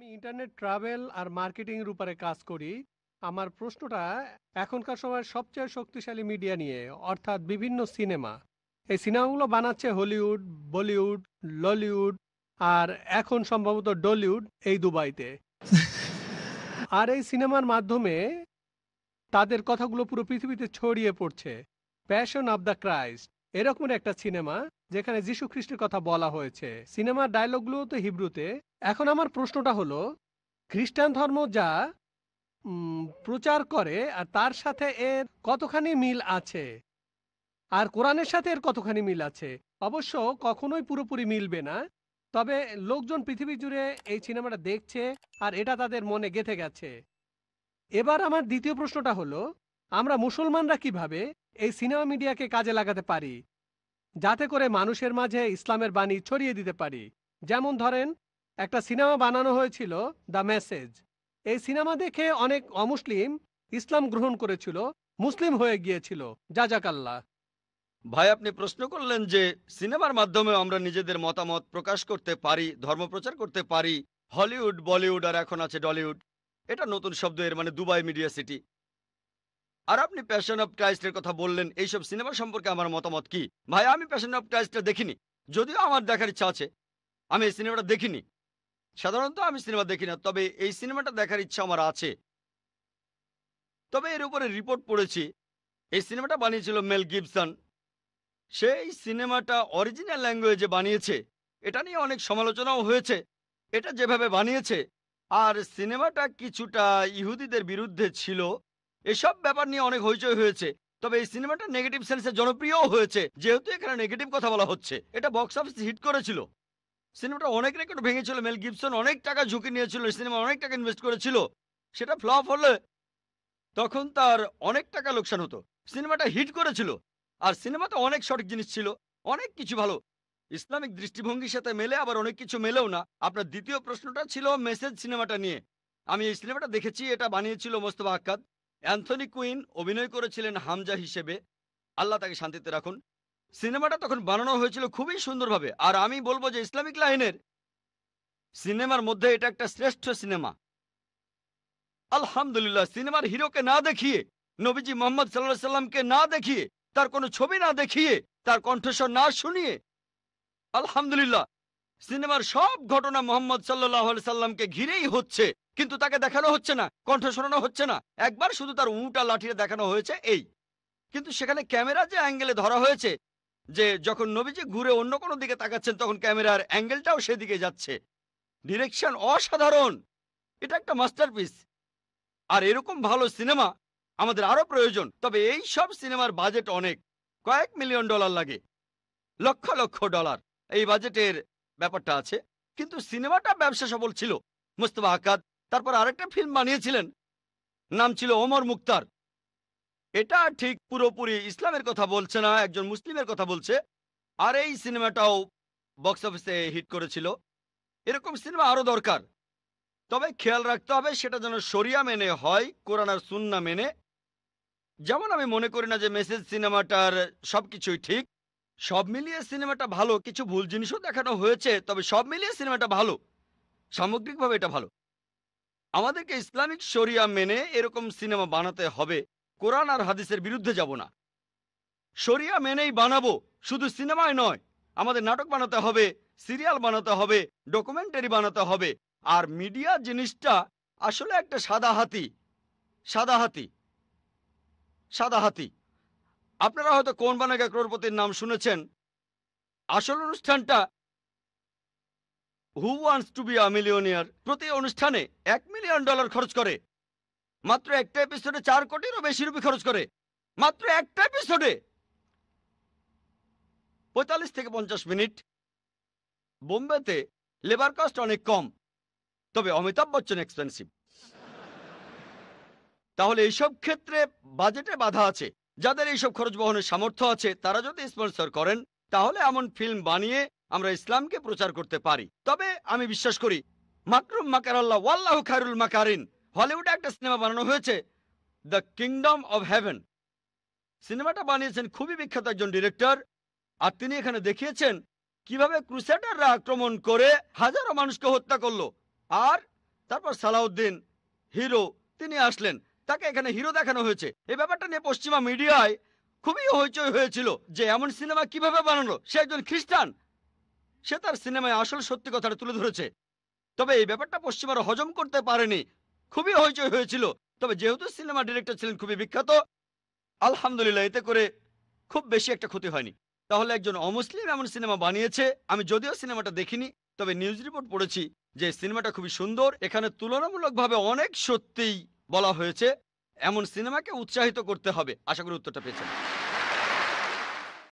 আমি internet travel আর marketing এর উপরে কাজ করি। আমার প্রশ্নটা এখনকার সময়ের সবচেয়ে শক্তিশালী মিডিয়া নিয়ে, অর্থাৎ বিভিন্ন সিনেমা। এই সিনেমাগুলো বানাচ্ছে হলিউড, বলিউড, ললিউড আর এখন সম্ভবত ডলিউড এই দুবাইতে। আর এই সিনেমার মাধ্যমে তাদের কথাগুলো পুরো পৃথিবীতে ছড়িয়ে পড়ছে। প্যাশন অব দ্য ক্রাইস্ট এরকম একটা সিনেমা যেখানে যীশু খ্রিস্টের কথা বলা হয়েছে। সিনেমার ডায়লগগুলো তো হিব্রুতে। এখন আমার প্রশ্নটা হলো, খ্রিস্টান ধর্ম যা প্রচার করে আর তার সাথে এর কতখানি মিল আছে, আর কোরআনের সাথে এর কতখানি মিল আছে? অবশ্য কখনোই পুরোপুরি মিলবে না, তবে লোকজন পৃথিবী জুড়ে এই সিনেমাটা দেখছে আর এটা তাদের মনে গেঁথে গেছে। এবার আমার দ্বিতীয় প্রশ্নটা হলো, আমরা মুসলমানরা কিভাবে এই সিনেমা মিডিয়াকে কাজে লাগাতে পারি যাতে করে মানুষের মাঝে ইসলামের বাণী ছড়িয়ে দিতে পারি? যেমন ধরেন, একটা সিনেমা বানানো হয়েছিল দ্য মেসেজ। এই সিনেমা দেখে অনেক অমুসলিম ইসলাম গ্রহণ করেছিল, মুসলিম হয়ে গিয়েছিল। জাজাকাল্লাহ। ভাই, আপনি প্রশ্ন করলেন যে সিনেমার মাধ্যমে আমরা নিজেদের মতামত প্রকাশ করতে পারি, ধর্মপ্রচার করতে পারি। হলিউড, বলিউড আর এখন আছে ডলিউড। এটা নতুন শব্দ, এর মানে দুবাই মিডিয়া সিটি। আর আপনি প্যাশন অফ ক্রাইস্টের কথা বললেন, এইসব সিনেমা সম্পর্কে আমার মতামত কি? ভাই, আমি প্যাশন অফ ক্রাইস্টটা দেখিনি, যদিও আমার দেখার ইচ্ছা আছে। আমি এই সিনেমাটা দেখিনি। সাধারণত আমি সিনেমা দেখি না, তবে এই সিনেমাটা দেখার ইচ্ছা আমার আছে। তবে এর উপরে রিপোর্ট পড়েছি। এই সিনেমাটা বানিয়েছিল মেল গিবসন। সেই সিনেমাটা অরিজিনাল ল্যাঙ্গুয়েজে বানিয়েছে। এটা নিয়ে অনেক সমালোচনাও হয়েছে, এটা যেভাবে বানিয়েছে। আর সিনেমাটা কিছুটা ইহুদিদের বিরুদ্ধে ছিল। এসব ব্যাপার নিয়ে অনেক হইচই হয়েছে। তবে এই সিনেমাটা নেগেটিভ সেন্সে জনপ্রিয়ও হয়েছে, যেহেতু এখানে নেগেটিভ কথা বলা হচ্ছে। এটা বক্স অফিস হিট করেছিল। সিনেমাটা অনেক রেকর্ড ভেঙেছিল। মেল গিবসন অনেক টাকা ঝুঁকি নিয়েছিল, সিনেমা অনেক টাকা ইনভেস্ট করেছিল। সেটা ফ্লপ হলে তখন তার অনেক টাকা লোকসান হতো। সিনেমাটা হিট করেছিল, আর সিনেমাতে অনেক সঠিক জিনিস ছিল, অনেক কিছু ভালো। ইসলামিক দৃষ্টিভঙ্গির সাথে মেলে, আবার অনেক কিছু মেলেও না। আপনার দ্বিতীয় প্রশ্নটা ছিল মেসেজ সিনেমাটা নিয়ে। আমি এই সিনেমাটা দেখেছি। এটা বানিয়েছিল মোস্তফা আক্কাদ। অ্যান্থনি কুইন অভিনয় করেছিলেন হামজা হিসেবে, আল্লাহ তাকে শান্তিতে রাখুন। সিনেমাটা তখন বানানো হয়েছিল খুবই সুন্দরভাবে। আর আমি বলবো যে ইসলামিক লাইনের সিনেমার মধ্যে এটা একটা শ্রেষ্ঠ সিনেমা। আলহামদুলিল্লাহ, সিনেমার হিরোকে না দেখিয়ে, নবীজি মোহাম্মদ সাল্লাল্লাহু আলাইহি সাল্লামকে না দেখিয়ে, তার কোনো ছবি না দেখিয়ে, তার কণ্ঠস্বর না শুনিয়ে, আলহামদুলিল্লাহ, সিনেমার সব ঘটনা মোহাম্মদ সাল্লাল্লাহু আলাইহি সাল্লামকে ঘিরেই হচ্ছে, কিন্তু তাকে দেখানো হচ্ছে না, কণ্ঠ শোনানো হচ্ছে না। একবার শুধু তার উঁটা লাঠিয়ে দেখানো হয়েছে, এই। কিন্তু সেখানে ক্যামেরা যে অ্যাঙ্গেলে ধরা হয়েছে, যে যখন নবীজি ঘুরে অন্য কোনো দিকে তাকাচ্ছেন তখন ক্যামেরার অ্যাঙ্গেলটাও সেদিকে যাচ্ছে। ডিরেকশন অসাধারণ। এটা একটা মাস্টারপিস। আর এরকম ভালো সিনেমা আমাদের আরো প্রয়োজন। তবে এই সব সিনেমার বাজেট অনেক, কয়েক মিলিয়ন ডলার লাগে, লক্ষ লক্ষ ডলার এই বাজেটের ব্যাপারটা আছে। কিন্তু সিনেমাটা ব্যবসা সফল ছিল। মোস্তফা আক্কাদ তারপর আরেকটা ফিল্ম বানিয়েছিলেন, নাম ছিল ওমর মুক্তার। এটা ঠিক পুরোপুরি ইসলামের কথা বলছে না, একজন মুসলিমের কথা বলছে। আর এই সিনেমাটাও বক্স অফিসে হিট করেছিল। এরকম সিনেমা আরো দরকার। তবে খেয়াল রাখতে হবে সেটা যেন শরিয়া মেনে হয়, কোরআন আর সুন্নাহ মেনে। যেমন আমি মনে করি না যে মেসেজ সিনেমাটার সবকিছুই ঠিক। সব মিলিয়ে সিনেমাটা ভালো, কিছু ভুল জিনিসও দেখানো হয়েছে, তবে সব মিলিয়ে সিনেমাটা ভালো। সামগ্রিকভাবে এটা ভালো। আমাদেরকে ইসলামিক শরিয়া মেনে এরকম সিনেমা বানাতে হবে। কোরআন আর হাদিসের বিরুদ্ধে যাব না, শরিয়া মেনেই বানাবো। শুধু সিনেমায় নয়, আমাদের নাটক বানাতে হবে, সিরিয়াল বানাতে হবে, ডকুমেন্টারি বানাতে হবে। আর মিডিয়া জিনিসটা আসলে একটা সাদা হাতি। সাদা হাতি, সাদা হাতি। আপনারা হয়তো কোন বানেগা ক্রোড়পতির নাম শুনেছেন। আসল অনুষ্ঠানটা who wants to be a millionaire, প্রতি অনুষ্ঠানে $1 মিলিয়ন খরচ করে। মাত্র একটা এপিসোডে 4 কোটিরও বেশি রুপি খরচ করে। মাত্র একটা এপিসোডে 45 থেকে 50 মিনিট। বোম্বেতে লেবার কস্ট অনেক কম, তবে অমিতাভ বচ্চন এক্সপেন্সিভ। তাহলে এইসব ক্ষেত্রে বাজেটে বাধা আছে। যাদের এইসব খরচ বহনের সামর্থ্য আছে তারা যদি স্পন্সর করেন, তাহলে এমন ফিল্ম বানিয়ে আমরা ইসলামকে প্রচার করতে পারি। তবে আমি বিশ্বাস করি মাকরুম মাকারাল্লাহ ওয়াল্লাহু খায়রুল মাকারিন। হলিউডে একটা সিনেমা বানানো হয়েছে, দ্য কিংডম অব হেভেন। সিনেমাটা বানিয়েছেন খুবই বিখ্যাত একজন ডিরেক্টর। আর তিনি এখানে দেখিয়েছেন কিভাবে ক্রুসেডাররা আক্রমণ করে হাজারো মানুষকে হত্যা করলো। আর তারপর সালাউদ্দিন হিরো তিনি আসলেন, তাকে এখানে হিরো দেখানো হয়েছে। এই ব্যাপারটা নিয়ে পশ্চিমা মিডিয়ায় খুবই হইচই হয়েছিল যে এমন সিনেমা কিভাবে বানানো। সে একজন খ্রিস্টান, সে তার সিনেমায় আসল সত্যি কথাটা তুলে ধরেছে। তবে এই ব্যাপারটা পশ্চিমারা হজম করতে পারেনি, খুবই হইচই হয়েছিল। তবে যেহেতু সিনেমা ডিরেক্টর ছিলেন খুবই বিখ্যাত, আলহামদুলিল্লাহ এতে করে খুব বেশি একটা ক্ষতি হয়নি। তাহলে একজন অমুসলিম এমন সিনেমা বানিয়েছে। আমি যদিও সিনেমাটা দেখিনি, তবে নিউজ রিপোর্ট পড়েছি যে সিনেমাটা খুবই সুন্দর। এখানে তুলনামূলকভাবে অনেক সত্যিই বলা হয়েছে। এমন সিনেমাকে উৎসাহিত করতে হবে। আশা করি উত্তরটা পেয়েছেন।